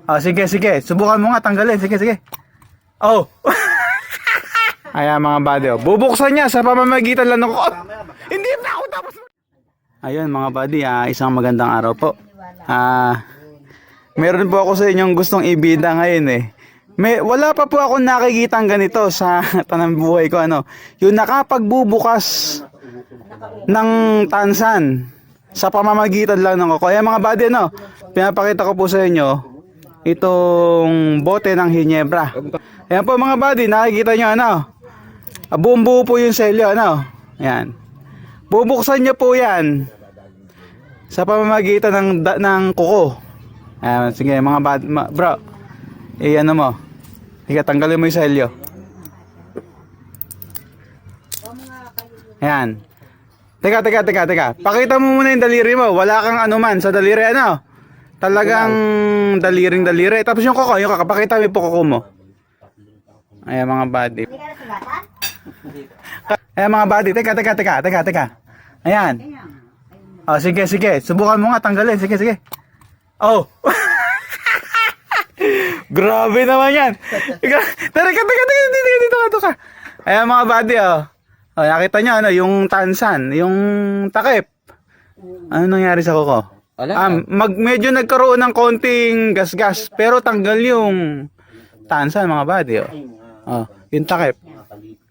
Oh, sige, sige. Subukan mo nga tanggalin. Sige, sige. Oh. Ayan mga buddy. Oh. Bubuksan niya sa pamamagitan lang ng kuko. Hindi pa ako tapos. Ayun mga buddy, isang magandang araw po. Meron po ako sa inyong gustong ibida ngayon eh. Wala pa po ako nakikitang ganito sa tanang buhay ko yung nakapagbubukas ng tansan sa pamamagitan lang ng kuko. Ayan mga buddy pinapakita ko po sa inyo itong bote ng Hinebra. Ayan po mga buddy, nakikita nyo buong buo po yung selyo Ayan. Bubuksan nyo po yan sa pamamagitan ng kuko. Ayan, sige mga buddy, bro. Mo. Sige, tanggalin mo yung selyo. Ayan. Teka. Pakita mo muna yung daliri mo. Wala kang anuman sa daliri, Talagang daliring-daliri. Tapos yung kuko, pakita mo yung kuko mo. Ayan mga buddy. Ayan mga buddy, teka. Ayan. Oh, sige. Subukan mo nga tanggalin. Sige. Oh. Grabe naman yan. Teka. Dito ka. Ayan mga buddy, nakita nyo, yung tansan, yung takip. Ano nangyari sa kuko? Medyo nagkaroon ng konting gas-gas, pero tanggal yung tansan mga buddy, yung takip.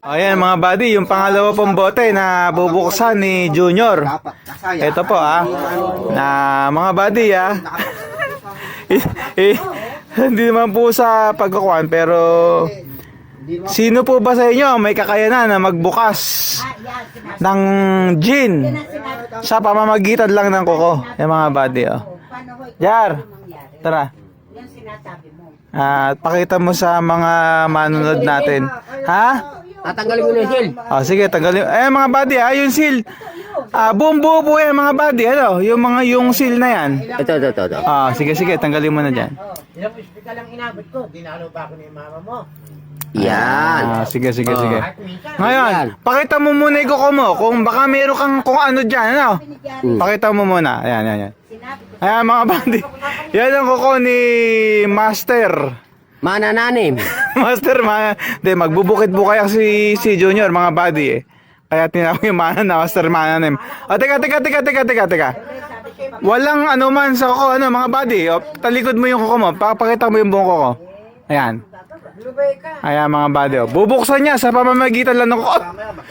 Ayan mga buddy, yung pangalawa pong bote na bubuksan ni Junior. Ito po na mga buddy hindi naman po sa pagkukuhan, pero sino po ba sa inyo may kakayanan na magbukas ng gin sa pamamagitan lang ng kuko? Yung mga buddy, Jar, tara. Pakita mo sa mga manunod natin. Tatanggalin mo na yung seal. Sige, tanggalin. Mga buddy, yung seal. Buong buo po yan mga buddy. Yung seal na yan. Ito. Sige, tanggalin mo na dyan. Ilang hospital lang inabot ko. Dinalo pa ako ni mama mo. Yan. Sige. Ngayon, pakita mo muna yung kuko mo. Kung baka meron kang kung ano dyan, Pakita mo muna. Ayan. Ayan mga buddy. Yan ang kuko ni Master. Manananim. Master, magbubukit-bukay si Junior mga buddy Kaya tinawag yung Master Mananim. Teka. Walang anuman sa kuko, mga buddy. Talikod mo yung kuko mo. Pakita mo yung buong kuko. Ayan. Ayan mga buddy. Bubuksan niya sa pamamagitan lang ng kuko.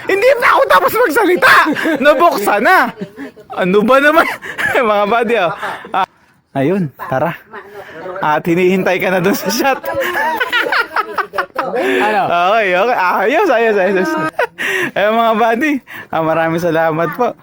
Hindi pa ako tapos magsalita. Nabuksan na. Ano ba naman? Mga buddy. Ayun, tara. At hinihintay ka na dun sa shot. Okay. Ayos. Ayun mga buddy. Maraming salamat po.